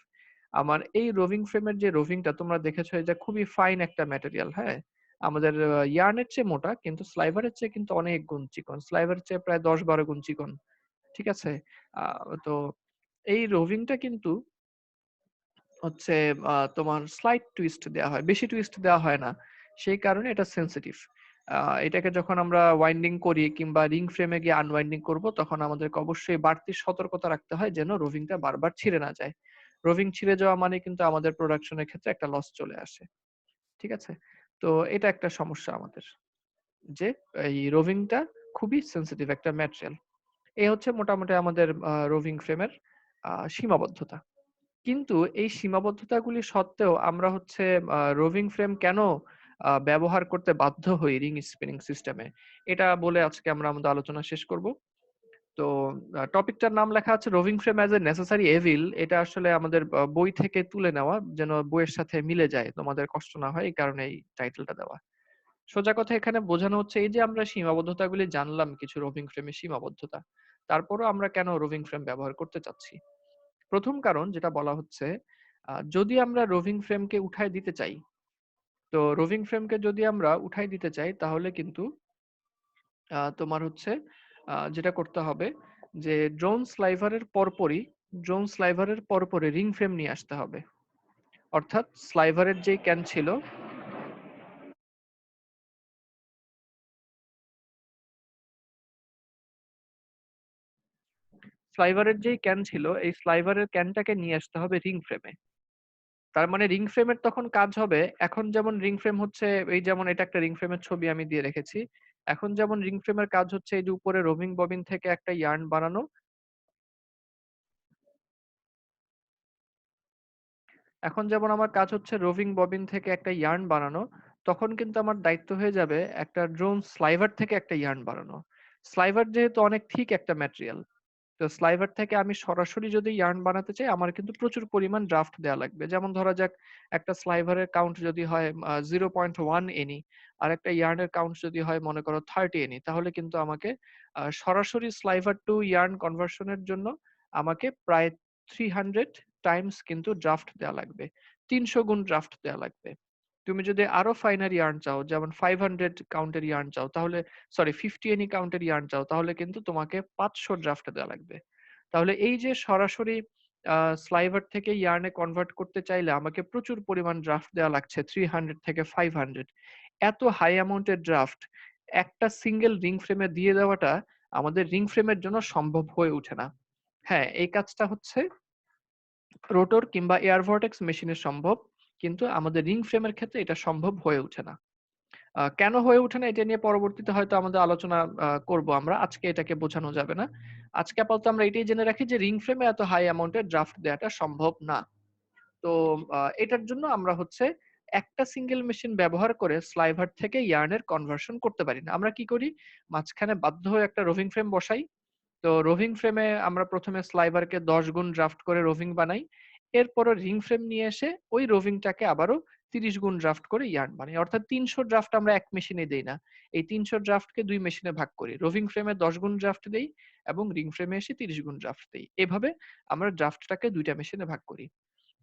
আমার এই রোভিং ফ্রেমের যে রোভিংটা তোমরা দেখেছো, এটা খুবই ফাইন একটা ম্যাটেরিয়াল। হ্যাঁ, আমাদের ইয়ার্নের চেয়ে মোটা, কিন্তু স্লাইভারের চেয়ে কিন্তু অনেক গুণ চিকন। স্লাইভারের চেয়ে প্রায় ১০-১২ গুণ চিকন। ঠিক আছে? তো এই রোভিংটা কিন্তু হচ্ছে তোমার স্লাইট টুইস্ট দেওয়া হয়, বেশি টুইস্ট দেওয়া হয় না। সেই কারণে এটা সেনসিটিভ। এটাকে যখন আমরা ওয়াইন্ডিং করি কিংবা রিং ফ্রেমে গিয়ে আনওয়াইন্ডিং করব, তখন আমাদেরকে অবশ্যই বাড়তি সতর্কতা রাখতে হয় যেন রোভিংটা বারবার ছিঁড়ে না যায়। রোভিং ছিঁড়ে যাওয়া মানে কিন্তু আমাদের প্রোডাকশনের ক্ষেত্রে একটা লস চলে আসে। ঠিক আছে? তো এটা একটা সমস্যা আমাদের, যে এই রোভিংটা খুবই সেনসিটিভ একটা ম্যাটেরিয়াল। এই হচ্ছে মোটামুটি আমাদের রোভিং ফ্রেমের সীমাবদ্ধতা। কিন্তু এই সীমাবদ্ধতাগুলি সত্ত্বেও আমরা হচ্ছে রোভিং ফ্রেম কেন ব্যবহার করতে বাধ্য হই রিং স্পিনিং সিস্টেমে, এটা বলে আজকে আমরা আমাদের আলোচনা শেষ করব। তো টপিকটার নাম লেখা আছে roving frame as a necessary evil. এটা আসলে আমাদের বই থেকে তুলে নেওয়া, যেন বইয়ের সাথে মিলে যায়, তোমাদের কষ্ট না হয়, এই কারণে এই টাইটেলটা দেওয়া। সোজা কথা এখানে বোঝানো হচ্ছে, এই যে আমরা সীমাবদ্ধতাগুলি জানলাম, কিছু রোভিং ফ্রেমের সীমাবদ্ধতা, তারপরও আমরা কেন রোভিং ফ্রেম ব্যবহার করতে চাচ্ছি। প্রথম কারণ যেটা বলা হচ্ছে, যদি আমরা রোভিং ফ্রেমকে উঠায় দিতে চাই, তো রোভিং ফ্রেমকে যদি আমরা উঠাই দিতে চাই তাহলে কিন্তু তোমার হচ্ছে যেটা করতে হবে যে ড্রোন স্লাইভারের পরপরই রিং ফ্রেম নিয়ে আসতে হবে। অর্থাৎ স্লাইভারের যে ক্যান ছিল, এই স্লাইভারের ক্যানটাকে নিয়ে আসতে হবে রিং ফ্রেমে। তার মানে রিং ফ্রেমের তখন কাজ হবে, এখন যেমন রিং ফ্রেম হচ্ছে, এই যেমন এটা একটা রিং ফ্রেমের ছবি আমি দিয়ে রেখেছি। এখন যেমন রিং ফ্রেমের কাজ হচ্ছে এই যে উপরে রোভিং ববিন থেকে একটা ইয়ার্ন বানানো, এখন যেমন আমার কাজ হচ্ছে রোভিং ববিন থেকে একটা ইয়ার্ন বানানো, তখন কিন্তু আমার দায়িত্ব হয়ে যাবে একটা ড্রোন স্লাইভার থেকে একটা ইয়ার্ন বানানো। স্লাইভার যেহেতু অনেক ঠিক একটা ম্যাটেরিয়াল, তো স্লাইভার থেকে আমি সরাসরি যদি ইয়ার্ন বানাতে চাই আমার কিন্তু প্রচুর পরিমাণ ড্রাফট দেওয়া লাগবে। যেমন ধরা যাক একটা স্লাইভারের কাউন্ট যদি হয় 0.1 এনি, আর একটা ইয়ার্নের কাউন্ট যদি হয় মনে করো 30 এনি, তাহলে কিন্তু আমাকে সরাসরি স্লাইভার টু ইয়ার্ন কনভার্সনের জন্য আমাকে প্রায় 300 টাইমস কিন্তু ড্রাফট দেওয়া লাগবে, 300 গুণ ড্রাফট দেওয়া লাগবে। তুমি যদি আরো ফাইনার ইয়ার্ন চাও, যেমন 500 কাউন্টের ইয়ার্ন চাও, তাহলে 50 এনি কাউন্টের ইয়ার্ন চাও, তাহলে কিন্তু তোমাকে 500 ড্রাফট দেওয়া লাগবে। তাহলে এই যে সরাসরি স্লাইভার থেকে ইয়ার্নে কনভার্ট করতে চাইলে আমাকে প্রচুর পরিমাণ ড্রাফট দেওয়া লাগছে, 300 থেকে 500। এত হাই অ্যামাউন্টের ড্রাফট একটা সিঙ্গেল রিং ফ্রেমে দিয়ে দেওয়াটা আমাদের রিং ফ্রেমের জন্য সম্ভব হয়ে ওঠে না। হ্যাঁ, এই কাজটা হচ্ছে রোটর কিংবা এয়ার ভর্টেক্স মেশিনে সম্ভব, কিন্তু আমাদের রিং ফ্রেমের ক্ষেত্রে এটা সম্ভব হয়ে ওঠে না। কেন হয়ে ওঠে না এটা নিয়ে পরবর্তীতে হয়তো আমাদের আলোচনা করব আমরা, আজকে এটাকে বোঝানো যাবে না। আজকে আপাতত আমরা এটাই জেনে রাখি যে রিং ফ্রেমে এত হাই অ্যামাউন্টের ড্রাফট দেওয়াটা সম্ভব না। তো এটার জন্য আমরা হচ্ছে একটা সিঙ্গেল মেশিন ব্যবহার করে স্লাইভার থেকে ইয়ার্নের কনভার্সন করতে পারি না। আমরা কি করি, মাঝখানে বাধ্য হয়ে একটা রোভিং ফ্রেম বসাই। তো রোভিং ফ্রেমে আমরা প্রথমে স্লাইভারকে 10 গুণ ড্রাফট করে রোভিং বানাই, এরপর রিং ফ্রেম নিয়ে এসে ওই রোভিংটাকে আবারও 30 গুণ ড্রাফট করে ইয়ার্ন বানাই। অর্থাৎ 300 ড্রাফট আমরা এক মেশিনে দেই না, এই 300 ড্রাফটকে 2 মেশিনে ভাগ করি। রোভিং ফ্রেমে 10 গুণ ড্রাফট দেই এবং রিং ফ্রেমে এসে 30 গুণ ড্রাফট দেই। এভাবে আমরা ড্রাফটটাকে দুইটা মেশিনে ভাগ করি।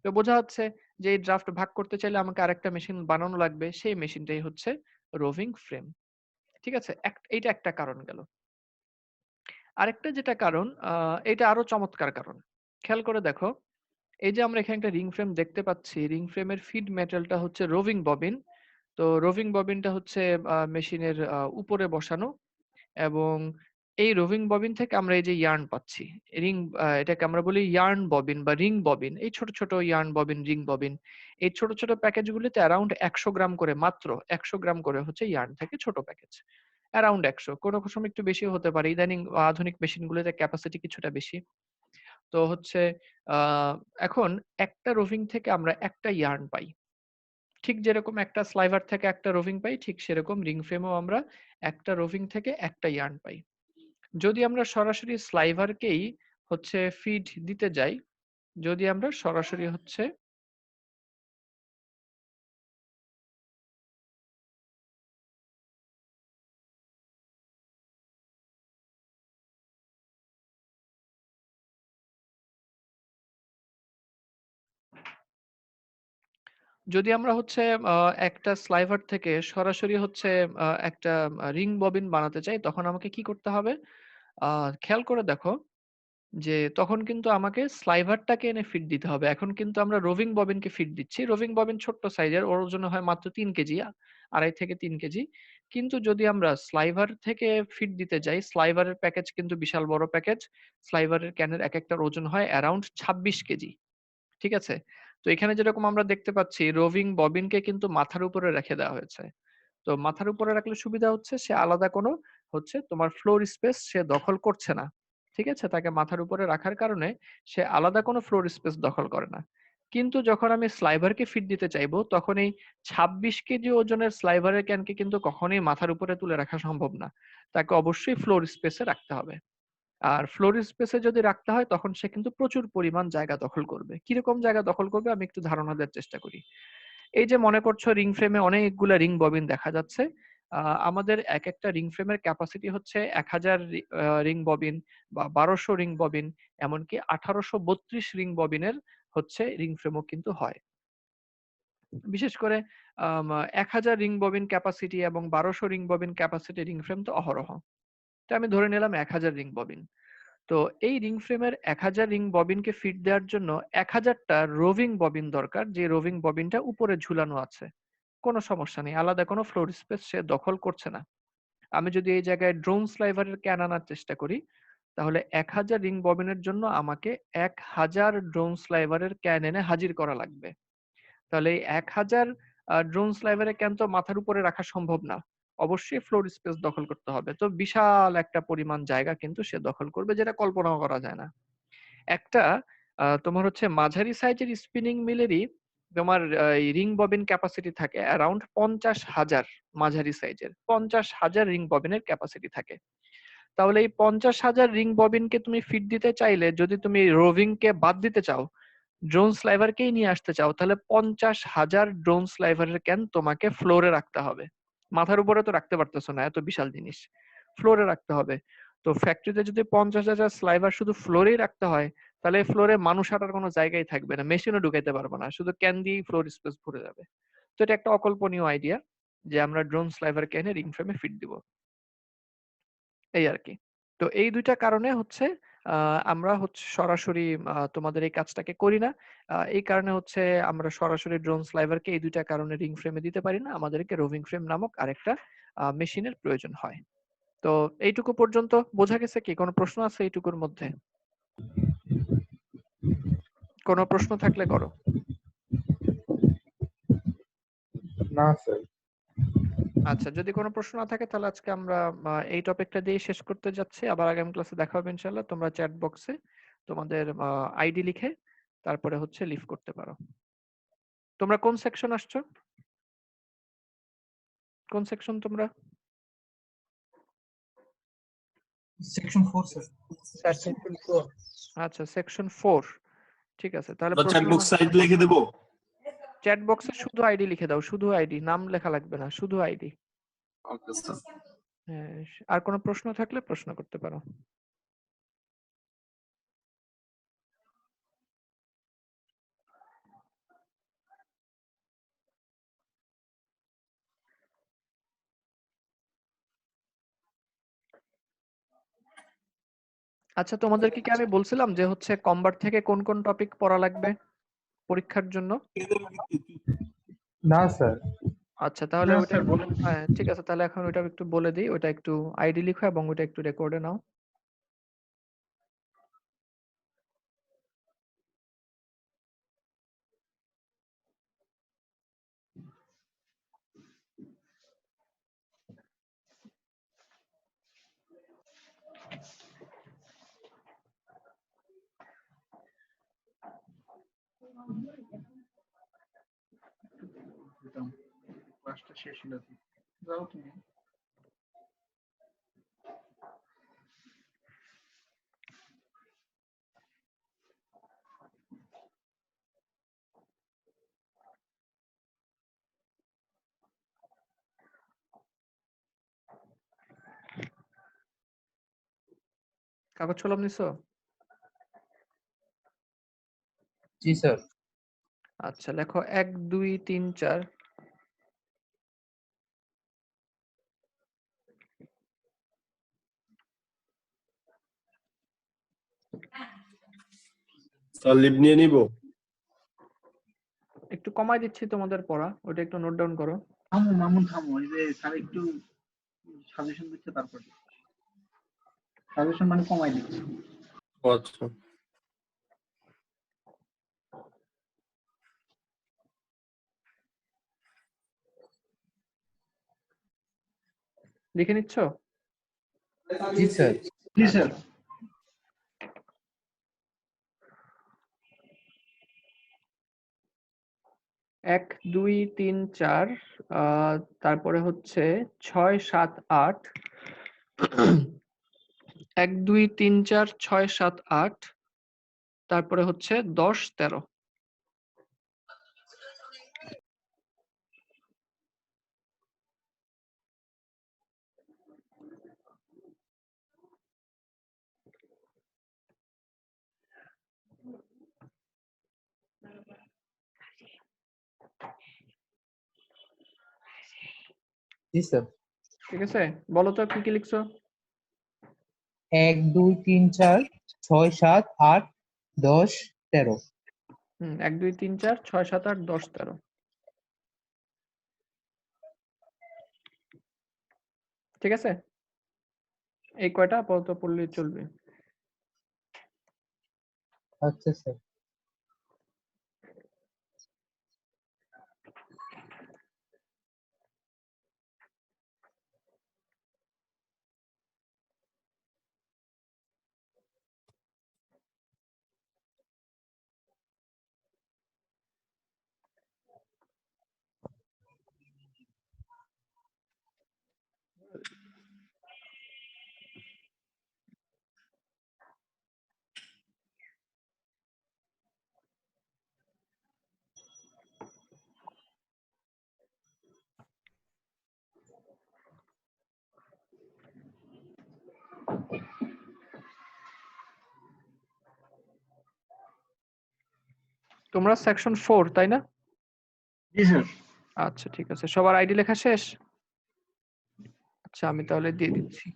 তো বোঝা যাচ্ছে যে এই ড্রাফট ভাগ করতে চাইলে আমাকে আরেকটা মেশিন বানানো লাগবে, সেই মেশিনটাই হচ্ছে রোভিং ফ্রেম। ঠিক আছে, এইটা একটা কারণ গেল। আরেকটা যেটা কারণ, এটা আরো চমৎকার কারণ। খেয়াল করে দেখো, এই যে আমরা এখানে একটা রিং ফ্রেম দেখতে পাচ্ছি, রিং ফ্রেমের ফিড মেটালটা হচ্ছে রোভিং ববিন। তো রোভিং ববিনটা হচ্ছে মেশিনের উপরে বসানো, এবং এই রোভিং ববিন থেকে আমরা এই যে ইয়ার্ন পাচ্ছি, রিং, এটাকে আমরা বলি ইয়ার্ন ববিন বা রিং ববিন। এই ছোট ছোট ইয়ার্ন ববিন, রিং ববিন, এই ছোট ছোট প্যাকেজগুলিতে অ্যারাউন্ড 100 গ্রাম করে, মাত্র 100 গ্রাম করে হচ্ছে ইয়ার্ন থেকে ছোট প্যাকেজ। অ্যারাউন্ড 100, কোনো সময় একটু বেশিও হতে পারে, ইদানিং আধুনিক মেশিনগুলোতে ক্যাপাসিটি কিছুটা বেশি। তো হচ্ছে আহ, এখন একটা রোভিং থেকে আমরা একটা ইয়ার্ন পাই। ঠিক যেরকম একটা স্লাইভার থেকে একটা রোভিং পাই, ঠিক সেরকম রিং ফ্রেমেও আমরা একটা রোভিং থেকে একটা ইয়ার্ন পাই। যদি আমরা সরাসরি স্লাইভারকেই হচ্ছে ফিড দিতে যাই, যদি আমরা সরাসরি হচ্ছে যদি আমরা হচ্ছে একটা স্লাইভার থেকে সরাসরি হচ্ছে একটা রিং ববিন বানাতে চাই, তখন আমাকে কি করতে হবে? খেয়াল করে দেখো যে তখন কিন্তু আমাকে স্লাইভারটাকে এনে ফিড দিতে হবে। এখন কিন্তু আমরা রোভিং ববিনকে ফিড দিচ্ছি। রোভিং ববিন ছোট্ট সাইজের, ওর ওজন হয় মাত্র 3 কেজি, 2.5 থেকে 3 কেজি। কিন্তু যদি আমরা স্লাইভার থেকে ফিড দিতে যাই, স্লাইভারের প্যাকেজ কিন্তু বিশাল বড় প্যাকেজ। স্লাইভারের ক্যানের একেকটার ওজন হয় অ্যারাউন্ড 26 কেজি। ঠিক আছে? তো এখানে যেরকম আমরা দেখতে পাচ্ছি রোভিং ববিনকে কিন্তু মাথার উপরে রেখে দেওয়া হয়েছে। তো মাথার উপরে রাখলে সুবিধা হচ্ছে সে আলাদা কোনো হচ্ছে তোমার ফ্লোর স্পেস সে দখল করছে না। ঠিক আছে? তাকে মাথার উপরে রাখার কারণে সে আলাদা কোনো ফ্লোর স্পেস দখল করে না। কিন্তু যখন আমি স্লাইভারকে ফিড দিতে চাইবো, তখন এই 26 কেজি ওজনের স্লাইভারের ক্যানকে কিন্তু কখনোই মাথার উপরে তুলে রাখা সম্ভব না। তাকে অবশ্যই ফ্লোর স্পেসে রাখতে হবে। আর ফ্লোর স্পেসে যদি রাখতে হয় তখন সে কিন্তু প্রচুর পরিমাণ জায়গা দখল করবে। কিরকম জায়গা দখল করবে আমি একটু ধারণা দেওয়ার চেষ্টা করি। এই যে মনে করছো রিং ফ্রেমে অনেকগুলা রিং ববিন দেখা যাচ্ছে। আমাদের এক একটা রিং ফ্রেমের ক্যাপাসিটি হচ্ছে 1000 রিং ববিন বা 1200 রিং ববিন, এমনকি 1832 রিং ববিনের হচ্ছে রিং ফ্রেমও কিন্তু হয়। বিশেষ করে 1000 রিং ববিন ক্যাপাসিটি এবং 1200 ring bobbin capacity ring frame তো অহরহ। তো আমি ধরে নিলাম 1000 রিং ববিন। তো এই রিং ফ্রেমের 1000 রিং ববিনকে ফিট দেওয়ার জন্য 1000টা রোভিং ববিন দরকার, যে রোভিং ববিনটা উপরে ঝুলানো আছে। কোনো সমস্যা নেই, আলাদা কোনো ফ্লোর স্পেস সে দখল করছে না। আমি যদি এই জায়গায় ড্রোন স্লাইভারের ক্যান আনার চেষ্টা করি, তাহলে 1000 রিং ববিনের জন্য আমাকে 1000 ড্রোন স্লাইভারের ক্যান এনে হাজির করা লাগবে। তাহলে এই 1000 ড্রোন স্লাইভারের ক্যান তো মাথার উপরে রাখা সম্ভব না, অবশ্যই ফ্লোর স্পেস দখল করতে হবে। তো বিশাল একটা পরিমাণ জায়গা কিন্তু সে দখল করবে, যেটা কল্পনাও করা যায় না। একটা তোমার হচ্ছে মাঝারি সাইজের স্পিনিং মিলেরই তোমার এই রিং ববিন ক্যাপাসিটি থাকে অ্যারাউন্ড 50,000। মাঝারি সাইজের 50,000 রিং ববিনের ক্যাপাসিটি থাকে। তাহলে এই 50,000 রিং ববিনকে তুমি ফিট দিতে চাইলে, যদি তুমি রোভিং কে বাদ দিতে চাও, ড্রোন স্লাইভারকেই নিয়ে আসতে চাও, তাহলে 50,000 ড্রোন স্লাইভারের ক্যান তোমাকে ফ্লোরে রাখতে হবে। মাথার উপরে তো রাখতে পারতেছো না, এত বিশাল জিনিস ফ্লোরে রাখতে হবে। তো ফ্যাক্টরিতে যদি 50,000 স্লাইভার শুধু ফ্লোরেই রাখতে হয়, তাহলে ফ্লোরে মানুষ হাঁটার কোনো জায়গাই থাকবে না, মেশিনও ঢুকাইতে পারবো না, শুধু ক্যান দিয়েই ফ্লোর স্পেস ভরে যাবে। তো এটা একটা অকল্পনীয় আইডিয়া যে আমরা ড্রোন স্লাইভার ক্যানে রিং ফ্রেমে ফিট দিব, এই আর কি। তো এই দুইটা কারণে হচ্ছে আমরা হচ্ছে সরাসরি তোমাদের এই কাজটাকে করি না। এই কারণে হচ্ছে আমরা সরাসরি ড্রোন স্লাইভারকে এই দুইটা কারণে রিং ফ্রেমে দিতে পারি না, আমাদেরকে রোভিং ফ্রেম নামক আরেকটা মেশিনের প্রয়োজন হয়। তো এইটুকু পর্যন্ত বোঝা গেছে কি? কোনো প্রশ্ন আছে এইটুকুর মধ্যে? কোনো প্রশ্ন থাকলে করো। না স্যার। আচ্ছা, যদি কোনো প্রশ্ন না থাকে তাহলে আজকে আমরা এই টপিকটা দিয়ে শেষ করতে যাচ্ছি। আবার আগামী ক্লাসে দেখা হবে ইনশাআল্লাহ। তোমরা চ্যাট বক্সে তোমাদের আইডি লিখে তারপরে হচ্ছে লিভ করতে পারো। তোমরা কোন সেকশন আসছো? কোন সেকশন তোমরা? Section 4 sir. Sir section 4। আচ্ছা, সেকশন 4। ঠিক আছে, তাহলে চ্যাট বক্স সাইড লিখে দেবো। চ্যাট বক্সে শুধু আইডি লিখে দাও, শুধু আইডি, নাম লেখা লাগবে না, শুধু আইডি। Okay sir. হ্যাঁ, আর কোনো প্রশ্ন থাকলে প্রশ্ন করতে পারো। আচ্ছা, তোমাদেরকে কি আমি বলছিলাম যে হচ্ছে কম্বার থেকে কোন কোন টপিক পড়া লাগবে পরীক্ষার জন্য? না স্যার। আচ্ছা, তাহলে না ওইটা, স্যার বলেন। হ্যাঁ ঠিক আছে, তাহলে এখন ওইটা একটু বলে দিই। ওইটা একটু আইডি লিখো এবং ওইটা একটু রেকর্ডে নাও। ক্লাসটা শেষ হলো, যাও তুমি। কাগজ কলম নিছো? জি স্যার। আচ্ছা লেখো 1 2 3 4। স্যার লিভ নিয়ে নিব? একটু কমাই দিচ্ছি তোমাদের পড়া, ওটা একটু নোট ডাউন করো। থামো মামুন থামো, এই যে স্যার একটু সাজেশন দিচ্ছে, তারপর সাজেশন মানে কমাই দিচ্ছে। ও আচ্ছা। লিখে নিচ্ছ? জি স্যার। জি স্যার। এক 2 3 4, তারপরে হচ্ছে 6 7 8। 1 2 3 4 6 7 8, তারপরে হচ্ছে 10 13। জি স্যার। ঠিক আছে, বলো তো কি কি লিখছো? 1 2 3 4 6 7 8 10 13। 1 2 3 4 6 7 8 10 13। ঠিক আছে, এই কয়টা আপাতত পড়লে চলবে। আচ্ছা স্যার। তোমরা সেকশন 4 তাই না? জি স্যার। আচ্ছা ঠিক আছে, সবার আইডি লেখা শেষ? আচ্ছা আমি তাহলে দিয়ে দিচ্ছি।